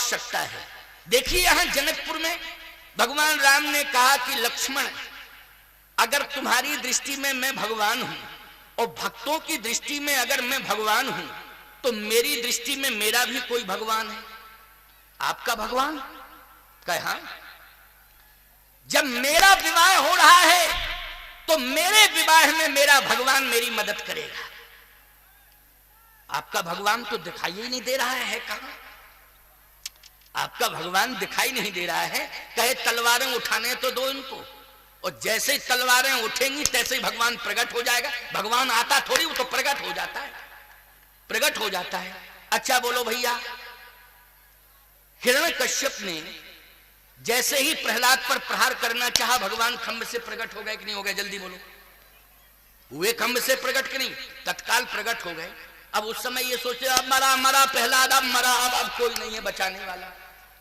आवश्यकता है। देखिए यहां जनकपुर में भगवान राम ने कहा कि लक्ष्मण, अगर तुम्हारी दृष्टि में मैं भगवान हूं और भक्तों की दृष्टि में अगर मैं भगवान हूं, तो मेरी दृष्टि में मेरा भी कोई भगवान है। आपका भगवान कहे हाँ, जब मेरा विवाह हो रहा है तो मेरे विवाह में मेरा भगवान मेरी मदद करेगा। आपका भगवान तो दिखाई ही नहीं दे रहा है कहां? आपका भगवान दिखाई नहीं दे रहा है। कहे तलवारें उठाने तो दो इनको, और जैसे ही तलवारें उठेंगी तैसे ही भगवान प्रकट हो जाएगा। भगवान आता थोड़ी, वो तो प्रकट हो जाता है, प्रकट हो जाता है। अच्छा बोलो भैया, हिरण्यकश्यप ने जैसे ही प्रहलाद पर प्रहार करना चाहा, भगवान खंभ से प्रकट हो गए कि नहीं हो गए? जल्दी बोलो, हुए खंभ से प्रकट कि नहीं? तत्काल प्रकट हो गए। अब उस समय ये सोचे अब मरा मरा प्रहलाद, अब मरा, अब कोई नहीं है बचाने वाला।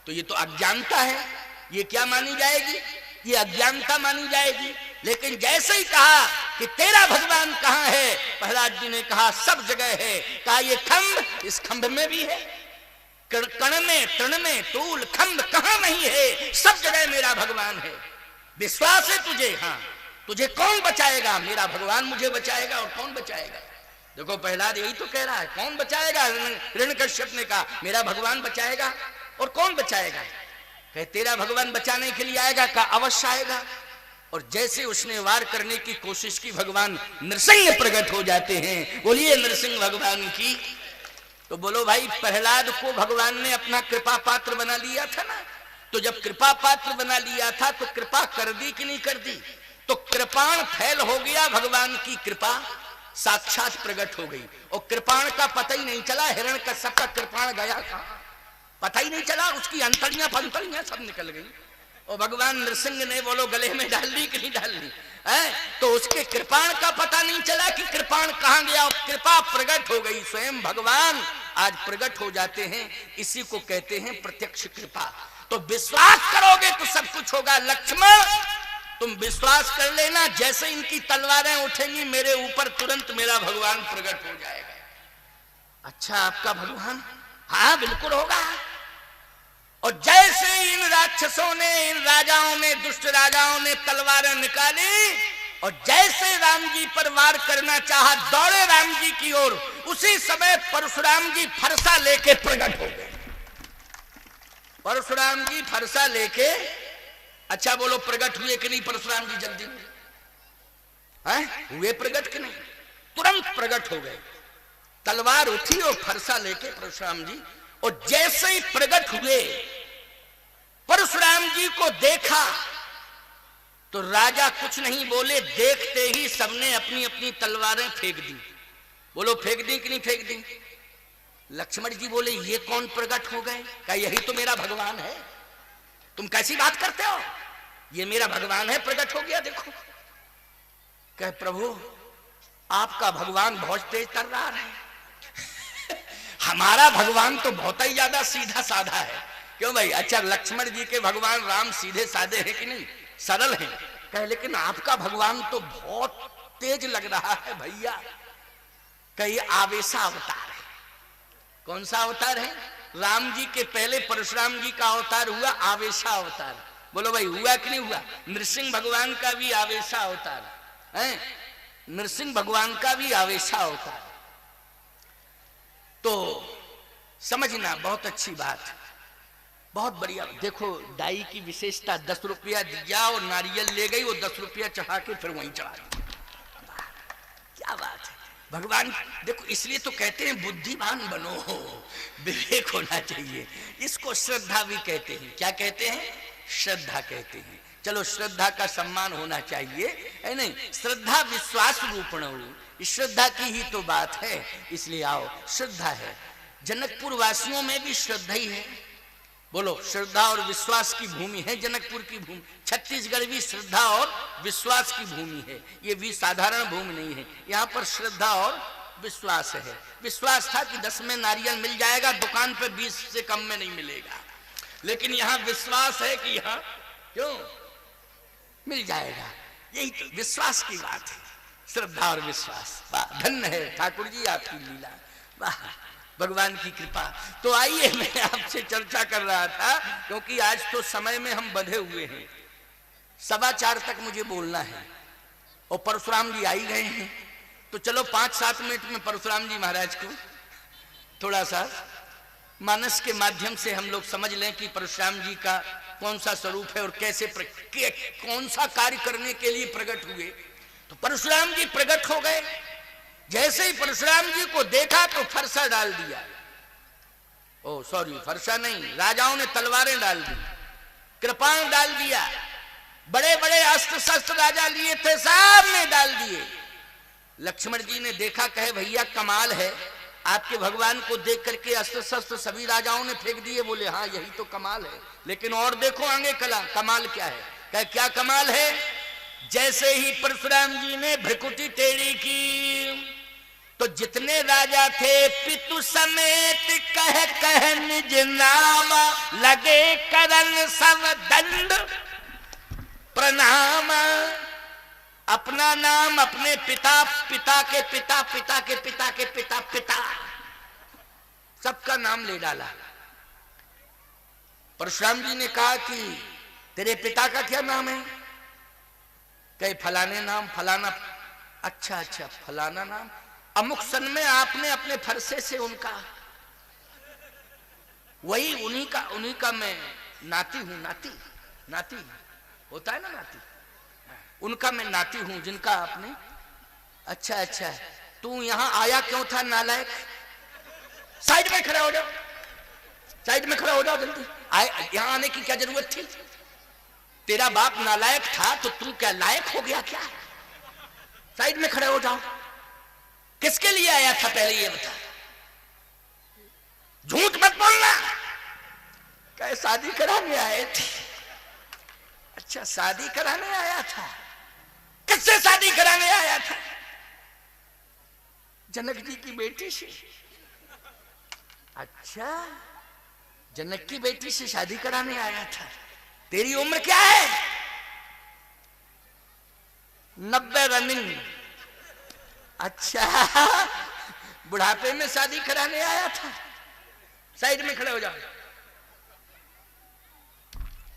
तो ये तो अज्ञानता है, ये क्या मानी जाएगी? ये अज्ञानता मानी जाएगी। लेकिन जैसे ही कहा कि तेरा भगवान कहां है, प्रहलाद जी ने कहा सब जगह है। कहा ये खंभ, इस खंभ में भी है, कण में तृण में तूल खंभ कहां नहीं है, सब जगह मेरा भगवान है। विश्वास है तुझे? हाँ। तुझे कौन बचाएगा? मेरा भगवान मुझे बचाएगा। और कौन बचाएगा? देखो प्रहलाद यही तो कह रहा है, कौन बचाएगा? हिरण्यकश्यप ने कहा मेरा भगवान बचाएगा। और कौन बचाएगा? कहे तेरा भगवान बचाने के लिए आएगा। कहा अवश्य आएगा। और जैसे उसने वार करने की कोशिश की, भगवान नृसिंह प्रकट हो जाते हैं। बोलिए नृसिंह भगवान की। तो बोलो भाई, प्रहलाद को भगवान ने अपना कृपा पात्र बना लिया था ना। तो जब कृपा पात्र बना लिया था तो कृपा कर दी कि नहीं कर दी? तो कृपाण फैल हो गया, भगवान की कृपा साक्षात प्रकट हो गई। और कृपाण का पता ही नहीं चला, हिरण्यकश्यप का कृपाण गया कहां पता ही नहीं चला, उसकी अंतड़ियां फंतड़ियां सब निकल गई। और भगवान नृसिंह ने बोलो गले में डाल ली कि नहीं डाल ली है? तो उसके कृपाण का पता नहीं चला कि कृपाण कहां गया। और कृपा प्रकट हो गई, स्वयं भगवान आज प्रकट हो जाते हैं। इसी को कहते हैं प्रत्यक्ष कृपा। तो विश्वास करोगे तो सब कुछ होगा। लक्ष्मण तुम विश्वास कर लेना, जैसे इनकी तलवारें उठेंगी मेरे ऊपर, तुरंत मेरा भगवान प्रकट हो जाएगा। अच्छा आपका भगवान? हाँ बिल्कुल होगा। और जैसे इन राक्षसों ने, इन राजाओं ने, दुष्ट राजाओं ने तलवारें निकाली और जैसे राम जी पर वार करना चाहा, दौड़े राम जी की ओर, उसी समय परशुराम जी फरसा लेके प्रकट हो गए। परशुराम जी फरसा लेके, अच्छा बोलो प्रकट हुए कि नहीं परशुराम जी? जल्दी हुए प्रकट कि नहीं? तुरंत प्रकट हो गए। तलवार उठी और फरसा लेके परशुराम जी, और जैसे ही प्रकट हुए, परशुराम जी को देखा तो राजा कुछ नहीं बोले, देखते ही सबने अपनी अपनी तलवारें फेंक दी। बोलो फेंक दी कि नहीं फेंक दी? लक्ष्मण जी बोले ये कौन प्रकट हो गए? क्या यही तो मेरा भगवान है? तुम कैसी बात करते हो? ये मेरा भगवान है, प्रकट हो गया देखो। कहे प्रभु आपका भगवान बहुत तेज तर्रार है, हमारा भगवान तो बहुत ही ज्यादा सीधा साधा है। क्यों भाई? अच्छा लक्ष्मण जी के भगवान राम सीधे साधे हैं कि नहीं? सरल हैं। कहे लेकिन आपका भगवान तो बहुत तेज लग रहा है भैया। कई आवेशा अवतार है। कौन सा अवतार है? राम जी के पहले परशुराम जी का अवतार हुआ आवेशा अवतार। बोलो भाई हुआ कि नहीं हुआ? नृसिंह भगवान का भी आवेशा अवतार है, नृसिंह भगवान का भी आवेशा अवतार। तो समझना बहुत अच्छी बात, बहुत बढ़िया। देखो दाई की विशेषता, 10 रुपया दिया और नारियल ले गई, वो 10 रुपया चढ़ा के फिर वहीं चढ़ा दी। क्या बात है भगवान। देखो इसलिए तो कहते हैं बुद्धिमान बनो, विवेक होना चाहिए। इसको श्रद्धा भी कहते हैं। क्या कहते हैं? श्रद्धा कहते हैं। चलो श्रद्धा का सम्मान होना चाहिए, है नहीं? श्रद्धा विश्वास रूपण, श्रद्धा की ही तो बात है। इसलिए आओ, श्रद्धा है। जनकपुर वासियों में भी श्रद्धा ही है। बोलो श्रद्धा और विश्वास की भूमि है जनकपुर की भूमि। छत्तीसगढ़ भी श्रद्धा और विश्वास की भूमि है। ये भी साधारण भूमि नहीं है। यहाँ पर श्रद्धा और विश्वास है। विश्वास था कि 10 में नारियल मिल जाएगा, दुकान पे 20 से कम में नहीं मिलेगा। लेकिन यहाँ विश्वास है कि यहाँ क्यों मिल जाएगा। यही तो विश्वास की बात है, श्रद्धा और विश्वास। वाह धन्य है ठाकुर जी आपकी लीला। वाह भगवान की कृपा। तो आइए, मैं आपसे चर्चा कर रहा था क्योंकि आज तो समय में हम बंधे हुए हैं, 4:15 तक मुझे बोलना है और परशुराम जी आ ही गए हैं। तो चलो 5-7 मिनट में परशुराम जी महाराज को थोड़ा सा मानस के माध्यम से हम लोग समझ लें कि परशुराम जी का कौन सा स्वरूप है और कैसे कौन सा कार्य करने के लिए प्रकट हुए। तो परशुराम जी प्रकट हो गए। जैसे ही परशुराम जी को देखा तो फरसा डाल दिया। ओ सॉरी, फरसा नहीं, राजाओं ने तलवारें डाल दी, कृपाण डाल दिया, बड़े बड़े अस्त्र शस्त्र राजा लिए थे सब ने डाल दिए। लक्ष्मण जी ने देखा, कहे भैया कमाल है, आपके भगवान को देख करके अस्त्र शस्त्र सभी राजाओं ने फेंक दिए। बोले हाँ यही तो कमाल है, लेकिन और देखो आगे कमाल क्या है। कहे क्या कमाल है? जैसे ही परशुराम जी ने भ्रिकुटी टेढ़ी की तो जितने राजा थे पितु समेत कह कह निज नाम, लगे करन सब दंड प्रणाम। अपना नाम, अपने पिता, पिता के पिता, पिता के पिता के पिता, पिता सबका नाम ले डाला। परशुराम जी ने कहा कि तेरे पिता का क्या नाम है? कहे फलाने नाम, फलाना। अच्छा अच्छा, फलाना नाम। अमुक सन में आपने अपने फरसे से उनका, वही उन्हीं का मैं नाती हूं। नाती होता है ना, नाती, उनका मैं नाती हूं जिनका आपने। अच्छा, तू यहां आया क्यों था नालायक? साइड में खड़ा हो जाओ, साइड में खड़ा हो जाओ जल्दी। यहां आने की क्या जरूरत थी? तेरा बाप नालायक था तो तू क्या लायक हो गया क्या? साइड में खड़े हो जाओ। किसके लिए आया था पहले ये बता, झूठ मत बोलना। कहे शादी कराने आए थे। अच्छा, शादी कराने आया था? किससे शादी कराने आया था? जनक जी की बेटी से। अच्छा, जनक की बेटी से शादी कराने आया था। तेरी उम्र क्या है? 90 रनिंग। अच्छा, बुढ़ापे में शादी कराने आया था। साइड में खड़े हो जाओ।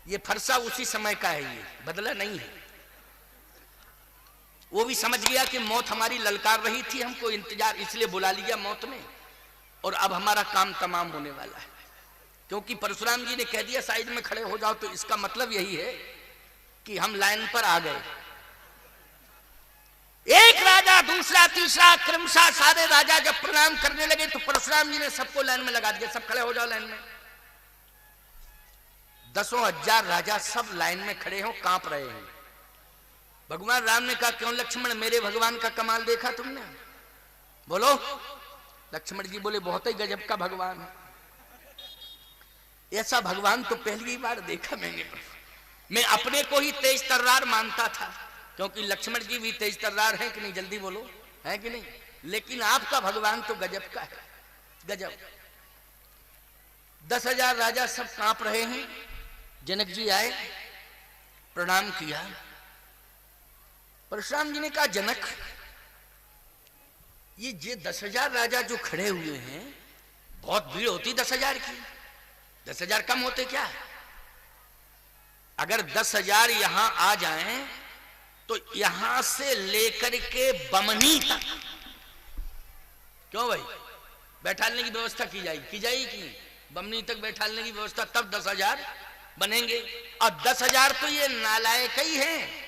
ये फरसा उसी समय का है, ये बदला नहीं है। वो भी समझ गया कि मौत हमारी ललकार रही थी, हमको इंतजार, इसलिए बुला लिया मौत ने, और अब हमारा काम तमाम होने वाला है। क्योंकि परशुराम जी ने कह दिया साइड में खड़े हो जाओ, तो इसका मतलब यही है कि हम लाइन पर आ गए। एक राजा, दूसरा, तीसरा, क्रमशः सारे राजा जब प्रणाम करने लगे तो परशुराम जी ने सबको लाइन में लगा दिया। सब खड़े हो जाओ लाइन में। 10,000 राजा सब लाइन में खड़े हो, कांप रहे हैं। भगवान राम ने कहा क्यों लक्ष्मण, मेरे भगवान का कमाल देखा तुमने? बोलो। लक्ष्मण जी बोले बहुत ही गजब का भगवान है। ऐसा भगवान तो पहली बार देखा मैंने। मैं अपने को ही तेज तर्रार मानता था, क्योंकि लक्ष्मण जी भी तेज तर्रार हैं कि नहीं, जल्दी बोलो, है कि नहीं? लेकिन आपका भगवान तो गजब का है, गजब। 10,000 राजा सब कांप रहे हैं। जनक जी आए, प्रणाम किया। परशुराम जी ने कहा जनक, ये 10,000 राजा जो खड़े हुए हैं, बहुत भीड़ होती 10,000 की। 10,000 कम होते क्या? अगर 10,000 यहां आ जाएं तो यहां से लेकर के बमनी तक, क्यों भाई, बैठालने की व्यवस्था की जाएगी कि बमनी तक बैठालने की व्यवस्था, तब 10,000 बनेंगे। और 10,000 तो ये नालायक ही हैं,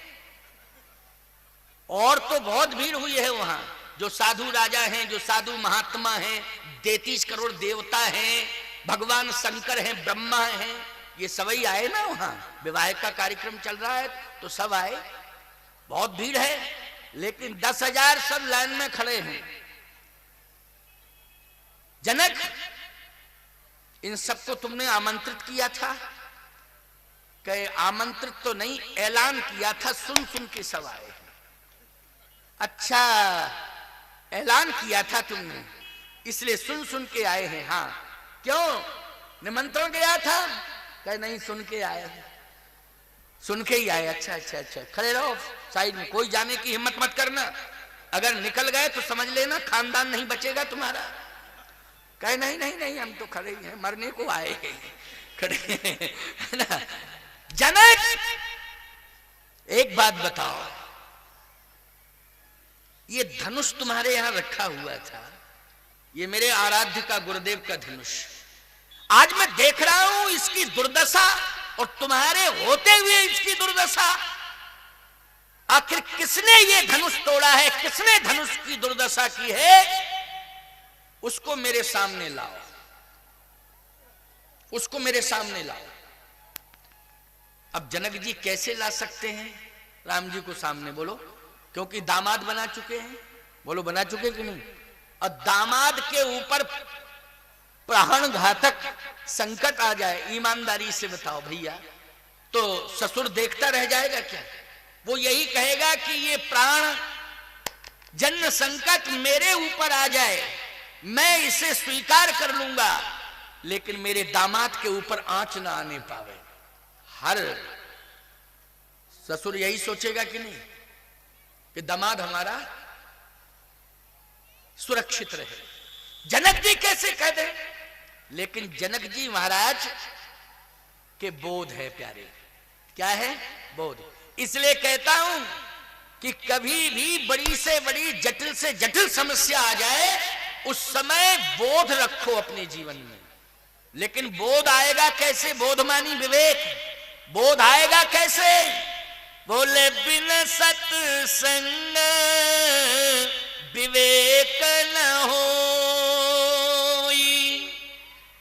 और तो बहुत भीड़ हुई है वहां। जो साधु राजा हैं, जो साधु महात्मा हैं, 33 करोड़ देवता हैं, भगवान शंकर हैं, ब्रह्मा हैं, ये सभी आए ना वहां। विवाह का कार्यक्रम चल रहा है तो सब आए, बहुत भीड़ है। लेकिन 10,000 सब लाइन में खड़े हैं। जनक, इन सबको तुमने आमंत्रित किया था? कहे आमंत्रित तो नहीं, ऐलान किया था, सुन सुन के सब आए। अच्छा, ऐलान किया था तुमने, इसलिए सुन सुन के आए हैं। हाँ, क्यों निमंत्रण गया था? कहे नहीं, सुन के आए, सुन के ही आए। अच्छा, खड़े रहो साइड में, कोई जाने की हिम्मत मत करना। अगर निकल गए तो समझ लेना खानदान नहीं बचेगा तुम्हारा। कहे नहीं नहीं नहीं, हम तो खड़े ही हैं, मरने को आए हैं, खड़े है ना। जनक एक बात बताओ, ये धनुष तुम्हारे यहां रखा हुआ था, ये मेरे आराध्य का गुरुदेव का धनुष, आज मैं देख रहा हूं इसकी दुर्दशा, और तुम्हारे होते हुए इसकी दुर्दशा। आखिर किसने ये धनुष तोड़ा है, किसने धनुष की दुर्दशा की है, उसको मेरे सामने लाओ, उसको मेरे सामने लाओ। अब जनक जी कैसे ला सकते हैं राम जी को सामने, बोलो, क्योंकि दामाद बना चुके हैं, बोलो बना चुके कि नहीं। और दामाद के ऊपर प्राण घातक संकट आ जाए, ईमानदारी से बताओ भैया, तो ससुर देखता रह जाएगा क्या? वो यही कहेगा कि ये प्राण जन्म संकट मेरे ऊपर आ जाए, मैं इसे स्वीकार कर लूंगा, लेकिन मेरे दामाद के ऊपर आंच ना आने पावे। हर ससुर यही सोचेगा कि नहीं कि दामाद हमारा सुरक्षित रहे। जनक जी कैसे कह दे, लेकिन जनक जी महाराज के बोध है प्यारे, क्या है बोध। इसलिए कहता हूं कि कभी भी बड़ी से बड़ी जटिल से जटिल समस्या आ जाए, उस समय बोध रखो अपने जीवन में। लेकिन बोध आएगा कैसे, बोध मानी विवेक, बोध आएगा कैसे, बोले बिन सत्संग विवेक न हो।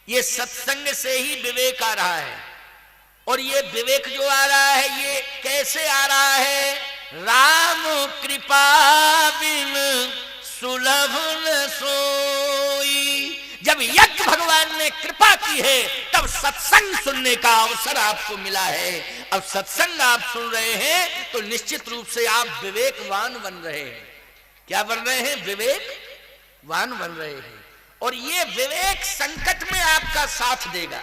ये सत्संग से ही विवेक आ रहा है, और ये विवेक जो आ रहा है ये कैसे आ रहा है, राम कृपा बिन सुलभ न सोई। जब यज्ञ भगवान ने कृपा की है तब सत्संग सुनने का अवसर आपको मिला है। अब सत्संग आप सुन रहे हैं तो निश्चित रूप से आप विवेकवान बन रहे हैं। क्या बन रहे हैं, विवेकवान बन रहे हैं। और ये विवेक संकट में आपका साथ देगा।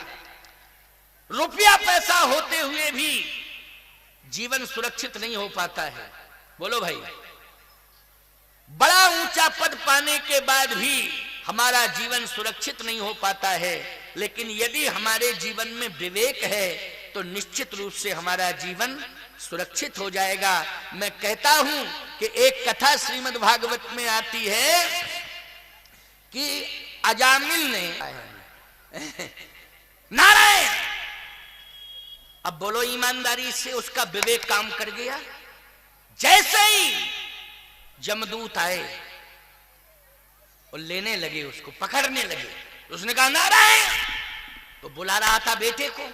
रुपया पैसा होते हुए भी जीवन सुरक्षित नहीं हो पाता है, बोलो भाई। बड़ा ऊंचा पद पाने के बाद भी हमारा जीवन सुरक्षित नहीं हो पाता है, लेकिन यदि हमारे जीवन में विवेक है तो निश्चित रूप से हमारा जीवन सुरक्षित हो जाएगा। मैं कहता हूं कि एक कथा श्रीमद् भागवत में आती है कि अजामिल ने नारायण, अब बोलो ईमानदारी से, उसका विवेक काम कर गया। जैसे ही जमदूत आए और लेने लगे, उसको पकड़ने लगे, उसने कहा नारायण, तो बुला रहा था बेटे को,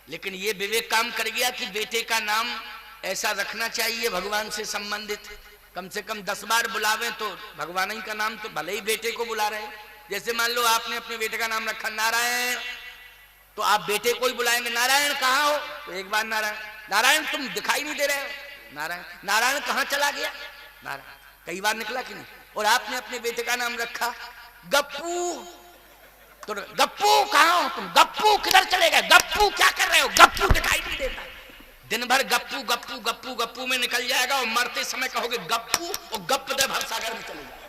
लेकिन ये विवेक काम कर गया कि बेटे का नाम ऐसा रखना चाहिए भगवान से संबंधित, कम से कम 10 बार बुलावे तो भगवान ही का नाम, तो भले ही बेटे को बुला रहे। जैसे मान लो आपने अपने बेटे का नाम रखा नारायण, तो आप बेटे को ही बुलाएंगे, नारायण कहाँ हो, तो एक बार नारायण, नारायण तुम दिखाई नहीं दे रहे हो, नारायण, नारायण कहाँ चला गया, नारायण कई बार निकला कि नहीं। और आपने अपने बेटे का नाम रखा गप्पू, तो गप्पू कहाँ हो तुम, गप्पू किधर चले गए, गप्पू क्या कर रहे हो, गप्पू दिखाई नहीं देता। दिन भर गप्पू गप्पू गप्पू गप्पू में निकल जाएगा, और मरते समय कहोगे गप्पू, और गप दे भवसागर में चले जाएगा।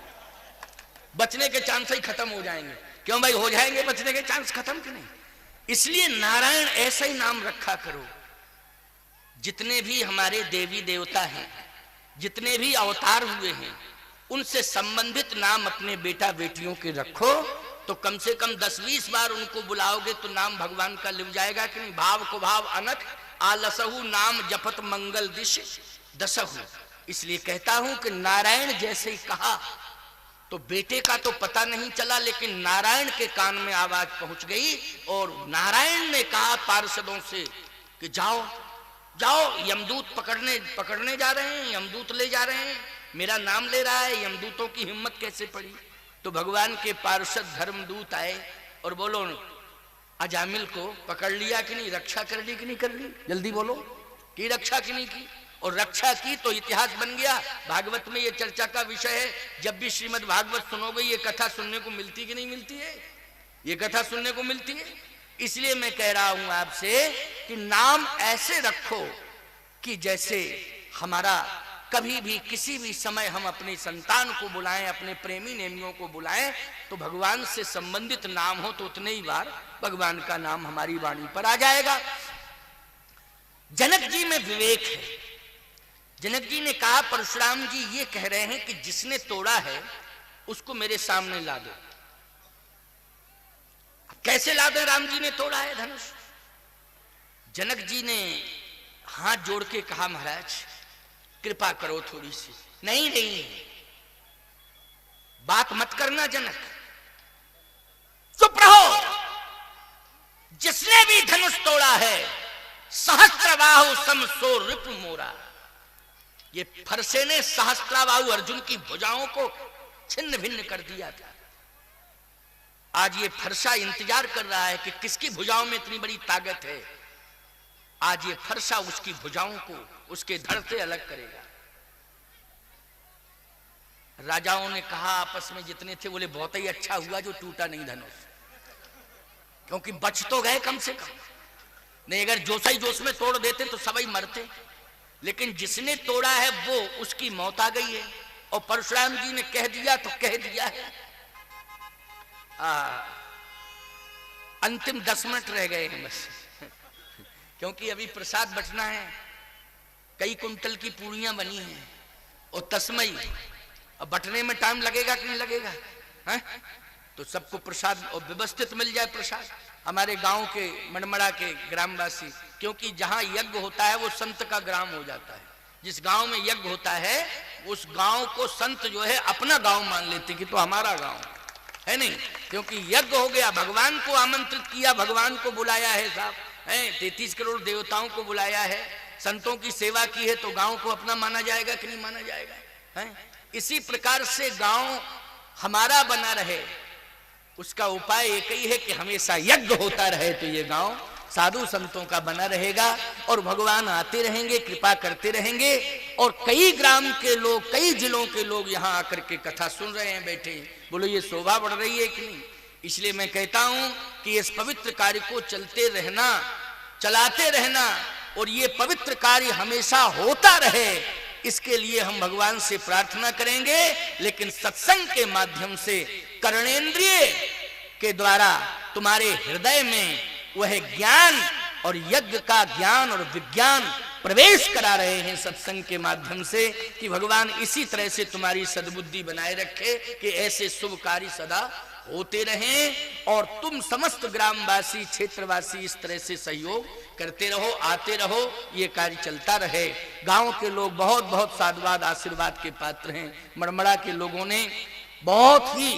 बचने के चांस ही खत्म हो जाएंगे। क्यों भाई, हो जाएंगे बचने के चांस खत्म कि नहीं। इसलिए नारायण ऐसा ही नाम रखा करो। जितने भी हमारे देवी देवता हैं, जितने भी अवतार हुए हैं, उनसे संबंधित नाम अपने बेटा बेटियों के रखो, तो कम से कम 10-20 बार उनको बुलाओगे तो नाम भगवान का लिव जाएगा कि नहीं। भाव को भाव अनख आलसहु नाम जपत मंगल दिश दसहु। इसलिए कहता हूं कि नारायण जैसे ही कहा तो बेटे का तो पता नहीं चला, लेकिन नारायण के कान में आवाज पहुंच गई, और नारायण ने कहा पार्षदों से कि जाओ जाओ, यमदूत पकड़ने जा रहे हैं, यमदूत ले जा रहे हैं, मेरा नाम ले रहा है। यमदूतों की हिम्मत कैसे पड़ी। तो भगवान के पार्षद धर्मदूत आए और बोलो अजामिल को पकड़ लिया कि नहीं, रक्षा कर ली कि नहीं कर ली, जल्दी बोलो, की रक्षा की नहीं की। और रक्षा की तो इतिहास बन गया। भागवत में ये चर्चा का विषय है। जब भी श्रीमद् भागवत सुनोगे ये कथा सुनने को मिलती कि नहीं मिलती है, ये कथा सुनने को मिलती है। इसलिए मैं कह रहा हूं आपसे कि नाम ऐसे रखो कि जैसे हमारा कभी भी किसी भी समय हम अपनी संतान को बुलाएं, अपने प्रेमी नेमियों को बुलाएं, तो भगवान से संबंधित नाम हो तो उतने ही बार भगवान का नाम हमारी वाणी पर आ जाएगा। जनक जी में विवेक है। जनक जी ने कहा परशुराम जी ये कह रहे हैं कि जिसने तोड़ा है उसको मेरे सामने ला दो। कैसे ला दे? राम जी ने तोड़ा है धनुष। जनक जी ने हाथ जोड़ के कहा महाराज कृपा करो थोड़ी सी। नहीं नहीं बात मत करना जनक, चुप रहो। जिसने भी धनुष तोड़ा है सहस्त्रबाहु सम सो रिपु मोरा। ये फरसे ने सहस्त्रबाहु अर्जुन की भुजाओं को छिन्न भिन्न कर दिया था। आज ये फरसा इंतजार कर रहा है कि किसकी भुजाओं में इतनी बड़ी ताकत है। आज ये फरसा उसकी भुजाओं को उसके धड़ से अलग करेगा। राजाओं ने कहा आपस में जितने थे, बोले बहुत ही अच्छा हुआ जो टूटा नहीं धनुष, क्योंकि बच तो गए कम से कम। नहीं अगर जोश ही जोश में तोड़ देते तो सभी मरते। लेकिन जिसने तोड़ा है वो उसकी मौत आ गई है। और परशुराम जी ने कह दिया तो कह दिया है। अंतिम 10 मिनट रह गए हैं बस, क्योंकि अभी प्रसाद बचना है। कई कुंटल की पूड़ियां बनी हैं और तस्मई, अब बटने में टाइम लगेगा कि नहीं लगेगा है? तो सबको प्रसाद और व्यवस्थित मिल जाए प्रसाद। हमारे गांव के मड़मड़ा के ग्रामवासी, क्योंकि जहां यज्ञ होता है वो संत का ग्राम हो जाता है। जिस गांव में यज्ञ होता है उस गांव को संत जो है अपना गांव मान लेते कि तो हमारा गांव है नहीं, क्योंकि यज्ञ हो गया, भगवान को आमंत्रित किया, भगवान को बुलाया है साहब, 33 करोड़ देवताओं को बुलाया है, संतों की सेवा की है, तो गांव को अपना माना जाएगा कि नहीं माना जाएगा है? इसी प्रकार से गांव हमारा बना रहे उसका उपाय एक ही है कि हमेशा यज्ञ होता रहे, तो ये गांव साधु संतों का बना रहेगा और भगवान आते रहेंगे, कृपा करते रहेंगे। और कई ग्राम के लोग, कई जिलों के लोग यहाँ आकर के कथा सुन रहे हैं बैठे। बोलो ये शोभा बढ़ रही है कि नहीं? इसलिए मैं कहता हूं कि इस पवित्र कार्य को चलते रहना, चलाते रहना और ये पवित्र कार्य हमेशा होता रहे, इसके लिए हम भगवान से प्रार्थना करेंगे। लेकिन सत्संग के माध्यम से कर्णेंद्रिय के द्वारा तुम्हारे हृदय में वह ज्ञान और यज्ञ का ज्ञान और विज्ञान प्रवेश करा रहे हैं सत्संग के माध्यम से, कि भगवान इसी तरह से तुम्हारी सद्बुद्धि बनाए रखे कि ऐसे शुभ कार्य सदा होते रहें और तुम समस्त ग्रामवासी क्षेत्रवासी इस तरह से सहयोग करते रहो, आते रहो, ये कार्य चलता रहे। गांव के लोग बहुत बहुत साधुवाद आशीर्वाद के पात्र हैं। मड़मड़ा के लोगों ने बहुत ही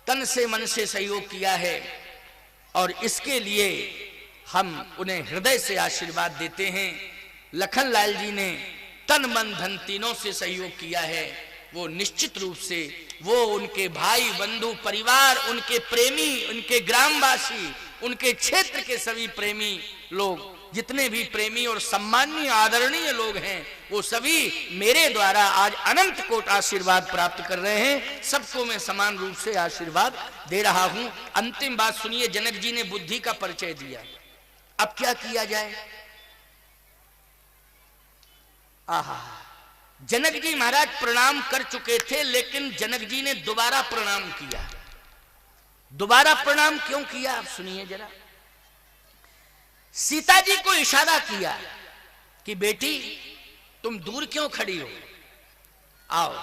तन से मन से सहयोग किया है और इसके लिए हम उन्हें हृदय से आशीर्वाद देते हैं। लखन लाल जी ने तन मन धन तीनों से सहयोग किया है। वो निश्चित रूप से वो उनके भाई बंधु परिवार, उनके प्रेमी, उनके ग्रामवासी, उनके क्षेत्र के सभी प्रेमी लोग, जितने भी प्रेमी और सम्माननीय आदरणीय लोग हैं, वो सभी मेरे द्वारा आज अनंत कोट आशीर्वाद प्राप्त कर रहे हैं। सबको मैं समान रूप से आशीर्वाद दे रहा हूं। अंतिम बात सुनिए, जनक जी ने बुद्धि का परिचय दिया, अब क्या किया जाए? आहा, जनक जी महाराज प्रणाम कर चुके थे, लेकिन जनक जी ने दोबारा प्रणाम किया। दोबारा प्रणाम क्यों किया आप सुनिए जरा। सीता जी को इशारा किया कि बेटी तुम दूर क्यों खड़ी हो, आओ।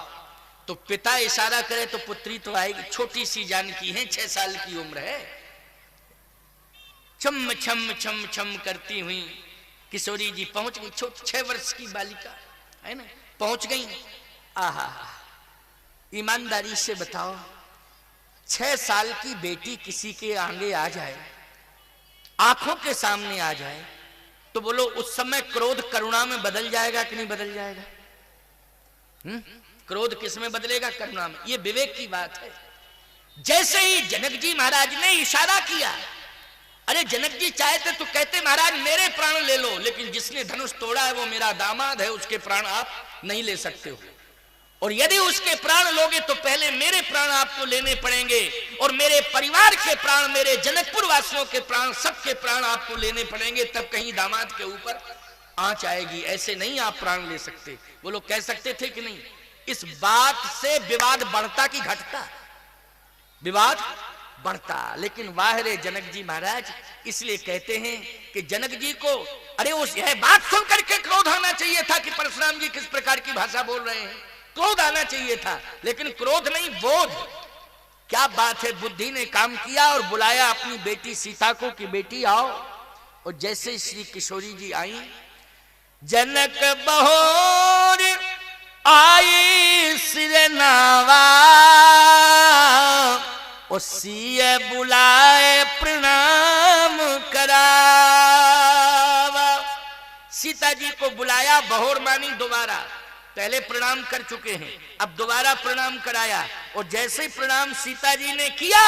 तो पिता इशारा करे तो पुत्री तो आएगी। छोटी सी जानकी है, 6 साल की उम्र है, छम छम छम छम करती हुई किशोरी जी पहुंच गई। 6 वर्ष की बालिका है ना, पहुंच गई। आहा, ईमानदारी से बताओ, 6 साल की बेटी किसी के आगे आ जाए, आंखों के सामने आ जाए, तो बोलो उस समय क्रोध करुणा में बदल जाएगा कि नहीं बदल जाएगा? क्रोध किस में बदलेगा? करुणा में। ये विवेक की बात है। जैसे ही जनक जी महाराज ने इशारा किया, अरे जनक जी चाहते तो कहते महाराज मेरे प्राण ले लो, लेकिन जिसने धनुष तोड़ा है वो मेरा दामाद है, उसके प्राण आप नहीं ले सकते हो, और यदि उसके प्राण लोगे तो पहले मेरे प्राण आपको लेने पड़ेंगे, और मेरे परिवार के प्राण, मेरे जनकपुर वासियों के प्राण, सबके प्राण आपको लेने पड़ेंगे, तब कहीं दामाद के ऊपर आंच आएगी, ऐसे नहीं आप प्राण ले सकते। वो लोग कह सकते थे कि नहीं। इस बात से विवाद बढ़ता कि घटता? विवाद बढ़ता। लेकिन वाह रे जनक जी महाराज, इसलिए कहते हैं कि जनक जी को अरे उस यह बात सुन करके क्रोध आना चाहिए था कि परशुराम जी किस प्रकार की भाषा बोल रहे हैं, क्रोध आना चाहिए था। लेकिन क्रोध नहीं, बोध। क्या बात है, बुद्धि ने काम किया और बुलाया अपनी बेटी सीता को कि बेटी आओ। और जैसे श्री किशोरी जी आई, जनक बहोर आई सिर नावा, और सिय बुलाए प्रणाम करावा। सीता जी को बुलाया, बहोर मानी दोबारा, पहले प्रणाम कर चुके हैं, अब दोबारा प्रणाम कराया। और जैसे ही प्रणाम सीता जी ने किया,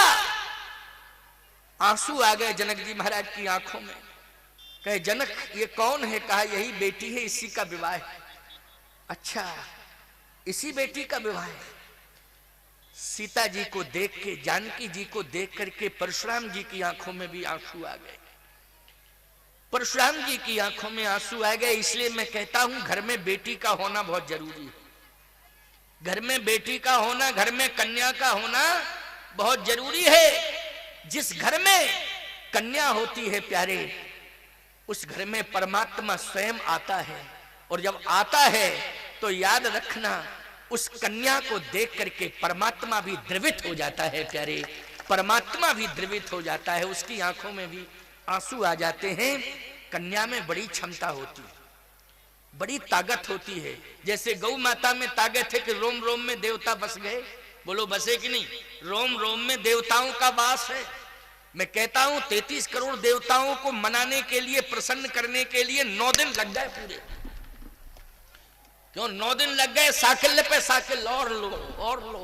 आंसू आ गए जनक जी महाराज की आंखों में। कहे जनक ये कौन है? कहा यही बेटी है, इसी का विवाह है। अच्छा, इसी बेटी का विवाह है। सीता जी को देख के, जानकी जी को देख करके परशुराम जी की आंखों में भी आंसू आ गए। परशुराम जी की आंखों में आंसू आ गए। इसलिए मैं कहता हूं घर में बेटी का होना बहुत जरूरी है। घर में बेटी का होना, घर में कन्या का होना बहुत जरूरी है। जिस घर में कन्या होती है प्यारे, उस घर में परमात्मा स्वयं आता है। और जब आता है तो याद रखना, उस कन्या को देख करके परमात्मा भी द्रवित हो जाता है प्यारे, परमात्मा भी द्रवित हो जाता है, उसकी आंखों में भी आंसू आ जाते हैं। कन्या में बड़ी क्षमता होती है, बड़ी ताकत होती है। जैसे गौ माता में ताकत है कि रोम रोम में देवता बस गए। बोलो बसे कि नहीं? रोम रोम में देवताओं का वास है। मैं कहता हूं 33 करोड़ देवताओं को मनाने के लिए, प्रसन्न करने के लिए 9 दिन लग गए पूरे। क्यों 9 दिन लग गए? साकिल्य पे साकिल, और लो और लो,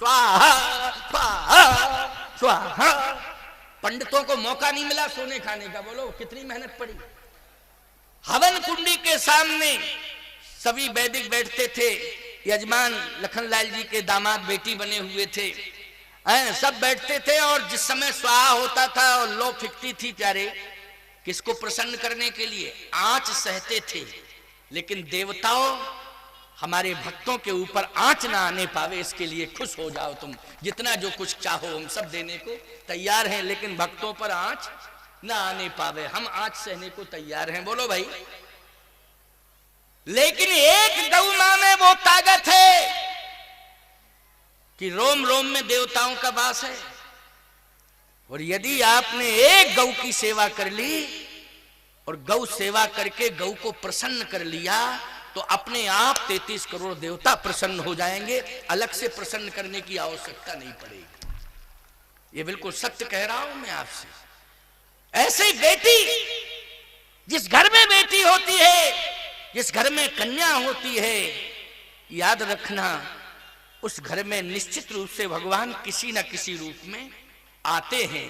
स्वाहा स्वाहा स्वाहा। पंडितों को मौका नहीं मिला सोने खाने का। बोलो कितनी मेहनत पड़ी। हवन कुंडी के सामने सभी वैदिक बैठते थे। यजमान लखनलाल जी के दामाद बेटी बने हुए थे, सब बैठते थे। और जिस समय स्वाहा होता था और लो फिकती थी प्यारे, किसको प्रसन्न करने के लिए? आंच सहते थे। लेकिन देवताओं हमारे भक्तों के ऊपर आंच ना आने पावे, इसके लिए खुश हो जाओ तुम। जितना जो कुछ चाहो हम सब देने को तैयार हैं, लेकिन भक्तों पर आंच ना आने पावे, हम आंच सहने को तैयार हैं। बोलो भाई। लेकिन एक गौ मां में वो ताकत है कि रोम रोम में देवताओं का वास है। और यदि आपने एक गौ की सेवा कर ली और गौ सेवा करके गौ को प्रसन्न कर लिया, तो अपने आप 33 करोड़ देवता प्रसन्न हो जाएंगे। अलग से प्रसन्न करने की आवश्यकता नहीं पड़ेगी। ये बिल्कुल सत्य कह रहा हूं मैं आपसे। ऐसे बेटी, जिस घर में बेटी होती है, जिस घर में कन्या होती है, याद रखना उस घर में निश्चित रूप से भगवान किसी न किसी रूप में आते हैं।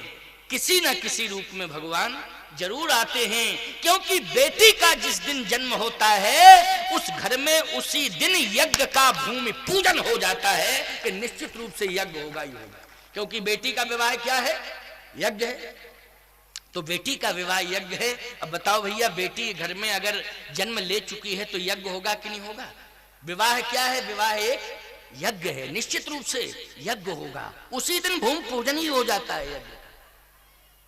किसी न किसी रूप में भगवान जरूर आते हैं। क्योंकि बेटी का जिस दिन जन्म होता है, उस घर में उसी दिन यज्ञ का भूमि पूजन हो जाता है कि निश्चित रूप से यज्ञ होगा ही होगा। क्योंकि बेटी का विवाह क्या है? यज्ञ है। तो बेटी का विवाह यज्ञ है। अब बताओ भैया, बेटी घर में अगर जन्म ले चुकी है तो यज्ञ होगा कि नहीं होगा? विवाह क्या है? विवाह एक यज्ञ है, निश्चित रूप से यज्ञ होगा। उसी दिन भूमि पूजन ही हो जाता है यज्ञ।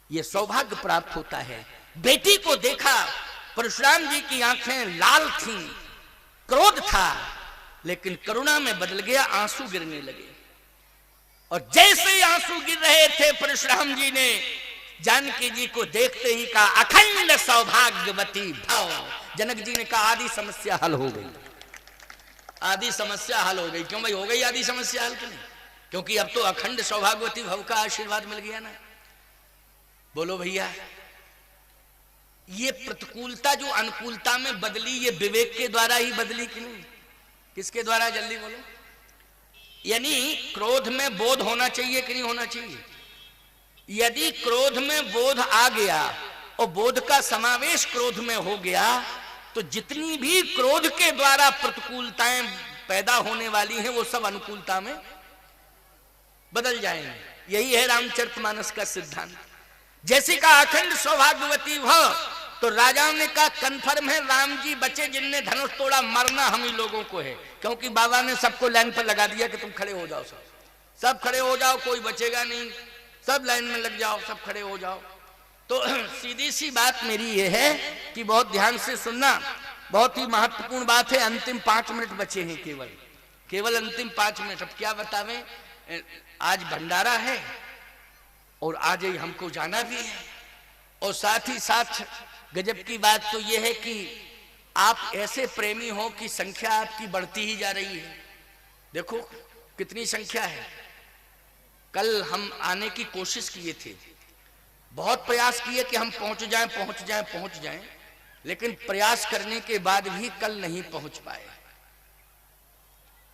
ये सौभाग्य प्राप्त होता है। बेटी को देखा, परशुराम जी की आंखें लाल थीं, क्रोध था, लेकिन करुणा में बदल गया, आंसू गिरने लगे। और जैसे ही आंसू गिर रहे थे, परशुराम जी ने जानकी जी को देखते ही कहा, अखंड सौभाग्यवती भव। जनक जी ने कहा आदि समस्या हल हो गई, आदि समस्या हल हो गई। क्यों भाई हो गई आदि समस्या हल? क्यों? क्योंकि अब तो अखंड सौभाग्यवती भव का आशीर्वाद मिल गया ना। बोलो भैया, ये प्रतिकूलता जो अनुकूलता में बदली, ये विवेक के द्वारा ही बदली कि नहीं? किसके द्वारा? जल्दी बोलो। यानी क्रोध में बोध होना चाहिए कि नहीं होना चाहिए? यदि क्रोध में बोध आ गया और बोध का समावेश क्रोध में हो गया, तो जितनी भी क्रोध के द्वारा प्रतिकूलताएं पैदा होने वाली हैं, वो सब अनुकूलता में बदल जाएंगे। यही है रामचरितमानस का सिद्धांत। जैसे का अखंड सौभाग्यवती भव, तो राजाओं ने कहा कन्फर्म है राम जी बचे, जिनने धनुष तोड़ा मरना हम ही लोगों को है, क्योंकि बाबा ने सबको लाइन पर लगा दिया कि तुम खड़े हो जाओ, सब खड़े हो जाओ, कोई बचेगा नहीं, सब लाइन में लग जाओ, सब खड़े हो जाओ। तो सीधी सी बात मेरी ये है कि बहुत ध्यान से सुनना, बहुत ही महत्वपूर्ण बात है। अंतिम 5 मिनट बचे हैं, केवल अंतिम 5 मिनट। अब क्या बतावें, आज भंडारा है और आज ही हमको जाना भी है, और साथ ही साथ गजब की बात तो यह है कि आप ऐसे प्रेमी हो कि संख्या आपकी बढ़ती ही जा रही है। देखो कितनी संख्या है। कल हम आने की कोशिश किए थे, बहुत प्रयास किए कि हम पहुंच जाएं, लेकिन प्रयास करने के बाद भी कल नहीं पहुंच पाए।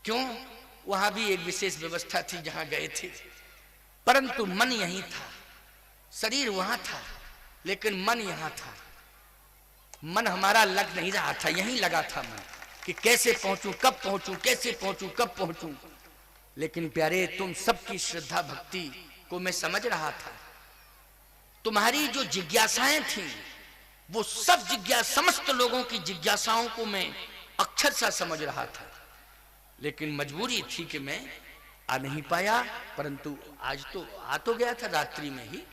क्यों? वहां भी एक विशेष व्यवस्था थी जहां गए थे, परंतु मन यहीं था, शरीर वहां था, लेकिन मन यहां था। मन हमारा लग नहीं रहा था, यहीं लगा था मन कि कैसे पहुंचूं, कब पहुंचूं, कैसे पहुंचूं, कब पहुंचूं। लेकिन प्यारे, तुम सबकी श्रद्धा भक्ति को मैं समझ रहा था। तुम्हारी जो जिज्ञासाएं थी वो सब समस्त लोगों की जिज्ञासाओं को मैं अक्षर सा समझ रहा था, लेकिन मजबूरी थी कि मैं आ नहीं पाया। परंतु आज तो आ तो गया था रात्रि में ही,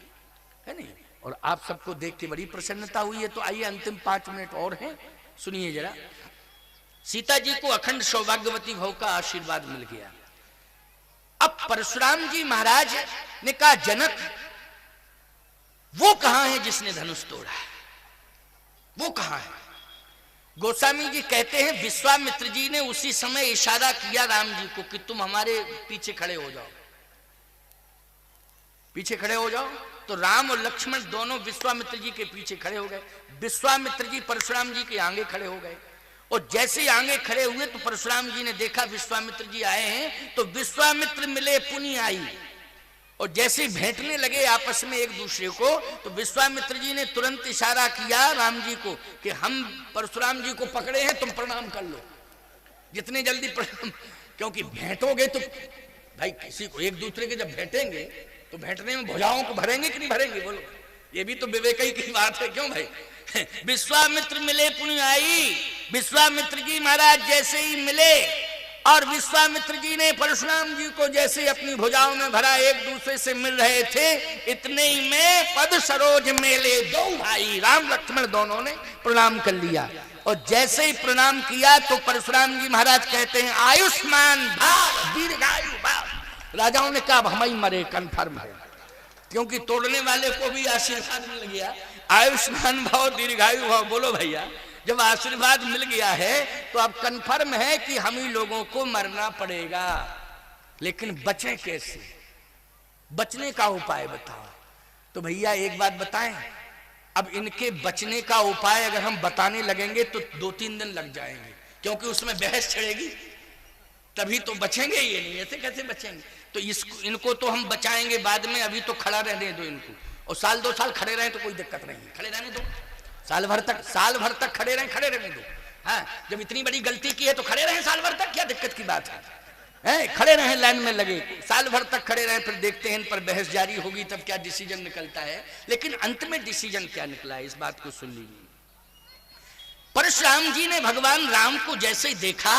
है नहीं? और आप सबको देख के बड़ी प्रसन्नता हुई है। तो आइए अंतिम 5 मिनट और हैं, सुनिए जरा। सीता जी को अखंड सौभाग्यवती भव का आशीर्वाद मिल गया। अब परशुराम जी महाराज ने कहा जनक वो कहां है जिसने धनुष तोड़ा है, वो कहां है? गोस्वामी जी कहते हैं विश्वामित्र जी ने उसी समय इशारा किया राम जी को कि तुम हमारे पीछे खड़े हो जाओ, पीछे खड़े हो जाओ। तो राम और लक्ष्मण दोनों विश्वामित्र जी के पीछे खड़े हो गए। विश्वामित्र जी परशुराम जी के आगे खड़े हो गए, और जैसे ही आगे खड़े हुए तो परशुराम जी ने देखा विश्वामित्र जी आए हैं, तो विश्वामित्र मिले पुनि आई, और जैसे भेंटने लगे आपस में एक दूसरे को, तो विश्वामित्र जी ने तुरंत इशारा किया राम जी को कि हम परशुराम जी को पकड़े हैं, तुम प्रणाम कर लो, जितने जल्दी प्रणाम। क्योंकि भेंटोगे तो भाई किसी को एक दूसरे के जब भेंटेंगे तो भेंटने में भुजाओं को भरेंगे कि नहीं भरेंगे? बोलो, ये भी तो विवेक की बात है, क्यों भाई? विश्वामित्र मिले पुनि आई, विश्वामित्र जी महाराज जैसे ही मिले और विश्वामित्र जी ने परशुराम जी को जैसे अपनी भुजाओं में भरा, एक दूसरे से मिल रहे थे, इतने ही में पद सरोज मेले दो भाई राम लक्ष्मण दोनों ने प्रणाम कर लिया। और जैसे ही प्रणाम किया तो परशुराम जी महाराज कहते हैं आयुष्मान भाव दीर्घायु भाव। राजाओं ने कहा हम ही मरे, कन्फर्म है, क्योंकि तोड़ने वाले को भी आशीर्वाद मिल गया, आयुष्मान भाव दीर्घायु भाव। बोलो भैया, जब आशीर्वाद मिल गया है तो अब कन्फर्म है कि हम ही लोगों को मरना पड़ेगा। लेकिन बचें कैसे? बचने का उपाय बताओ। तो भैया एक बात बताएं, अब इनके बचने का उपाय अगर हम बताने लगेंगे तो 2-3 दिन लग जाएंगे, क्योंकि उसमें बहस छिड़ेगी, तभी तो बचेंगे ये नहीं, ऐसे कैसे बचेंगे? तो इनको तो हम बचाएंगे बाद में, अभी तो खड़ा रहने दो इनको, और 1-2 साल खड़े रहे तो कोई दिक्कत नहीं, खड़े रहने दो, साल भर तक खड़े रहने दो। हाँ, जब इतनी बड़ी गलती की है तो खड़े रहे साल भर तक, क्या दिक्कत की बात है? खड़े रहे, लाइन में लगे, साल भर तक खड़े रहे, फिर देखते हैं इन पर बहस जारी होगी तब क्या डिसीजन निकलता है। लेकिन अंत में डिसीजन क्या निकला है, इस बात को सुन लीजिए। परशुराम जी ने भगवान राम को जैसे ही देखा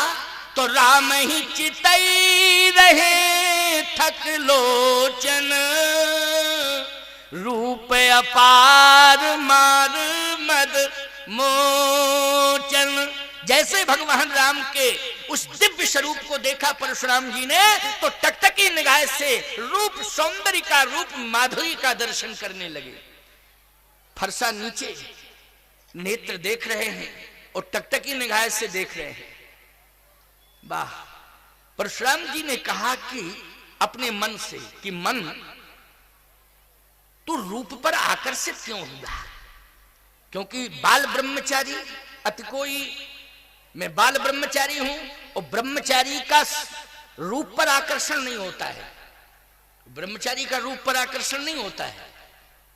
तो राम ही चितई रहे थक लोचन, रूप अपार मार मद मोचन। जैसे भगवान राम के उस दिव्य स्वरूप को देखा परशुराम जी ने, तो टकटकी निगाह से रूप सौंदर्य का, रूप माधुरी का दर्शन करने लगे। फरसा नीचे नेत्र देख रहे हैं और टकटकी निगाह से देख रहे हैं। वाह! परशुराम जी ने कहा कि अपने मन से कि मन तू रूप पर आकर्षित क्यों हुआ? क्योंकि बाल ब्रह्मचारी अति कोई, मैं बाल ब्रह्मचारी हूं, और ब्रह्मचारी का रूप पर आकर्षण नहीं होता है, ब्रह्मचारी का रूप पर आकर्षण नहीं होता है,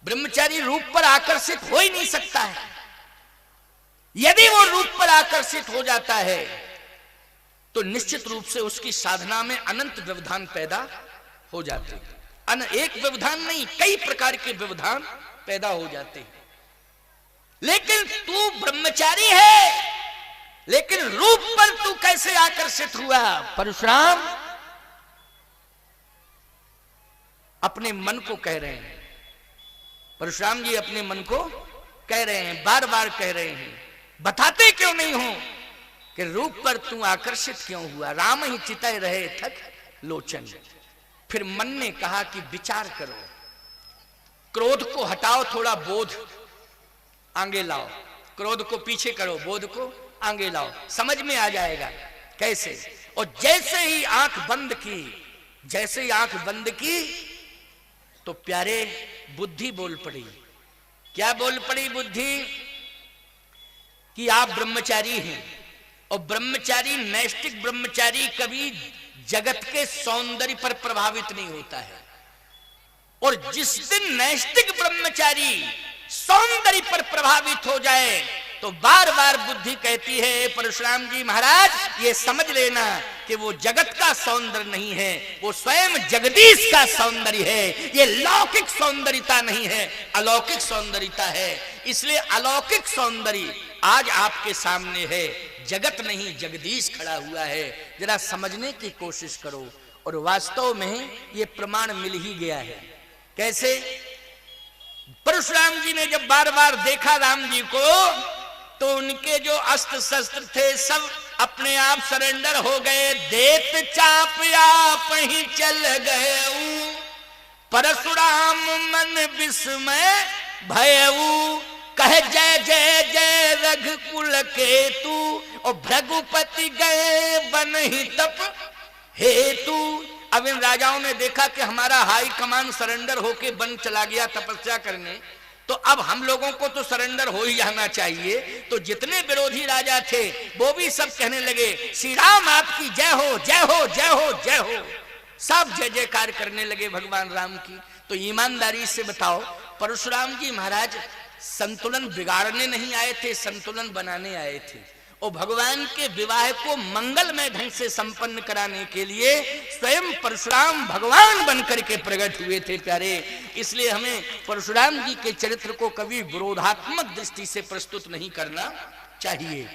ब्रह्मचारी रूप पर आकर्षित हो ही नहीं सकता है। यदि वो रूप पर आकर्षित हो जाता है तो निश्चित रूप से उसकी साधना में अनंत व्यवधान पैदा हो जाते हैं। एक व्यवधान नहीं, कई प्रकार के व्यवधान पैदा हो जाते हैं। लेकिन तू ब्रह्मचारी है, लेकिन रूप पर तू कैसे आकर्षित हुआ? परशुराम अपने मन को कह रहे हैं, परशुराम जी अपने मन को कह रहे हैं, बार बार कह रहे हैं, बताते क्यों नहीं हो कि रूप पर तू आकर्षित क्यों हुआ? राम ही चितय रहे थक लोचन। फिर मन ने कहा कि विचार करो, क्रोध को हटाओ, थोड़ा बोध आगे लाओ, क्रोध को पीछे करो, बोध को आगे लाओ, समझ में आ जाएगा कैसे। और जैसे ही आंख बंद की, जैसे ही आंख बंद की तो प्यारे बुद्धि बोल पड़ी। क्या बोल पड़ी बुद्धि? कि आप ब्रह्मचारी हैं, और ब्रह्मचारी, नैष्टिक ब्रह्मचारी कभी जगत के सौंदर्य पर प्रभावित नहीं होता है। और जिस दिन नैष्टिक ब्रह्मचारी सौंदर्य पर प्रभावित हो जाए तो बार बार बुद्धि कहती है, परशुराम जी महाराज ये समझ लेना कि वो जगत का सौंदर्य नहीं है, वो स्वयं जगदीश का सौंदर्य है। ये लौकिक सौंदर्यता नहीं है, अलौकिक सौंदर्यता है। इसलिए अलौकिक सौंदर्य आज आपके सामने है, जगत नहीं जगदीश खड़ा हुआ है। जरा समझने की कोशिश करो। और वास्तव में ये प्रमाण मिल ही गया है। कैसे? परशुराम जी ने जब बार बार देखा राम जी को, तो उनके जो अस्त्र शस्त्र थे सब अपने आप सरेंडर हो गए। देत चाप आप ही चल गए, परशुराम मन विस्मय भयऊ, कह जय जय जय रघुकुल केतु, और भृगुपति गए बन ही तप हेतु। अब इन राजाओं ने देखा कि हमारा हाई कमान सरेंडर होके बन चला गया तपस्या करने, तो अब हम लोगों को तो सरेंडर हो ही जाना चाहिए। तो जितने विरोधी राजा थे वो भी सब कहने लगे, श्री राम आपकी जय हो, जय हो, जय हो, जय हो। सब जय जयकार करने लगे भगवान राम की। तो ईमानदारी से बताओ, परशुराम जी महाराज संतुलन बिगाड़ने नहीं आए थे, संतुलन बनाने आए थे। और भगवान के विवाह को मंगलमय ढंग से संपन्न कराने के लिए स्वयं परशुराम भगवान बनकर के प्रकट हुए थे प्यारे। इसलिए हमें परशुराम जी के चरित्र को कभी विरोधात्मक दृष्टि से प्रस्तुत नहीं करना चाहिए।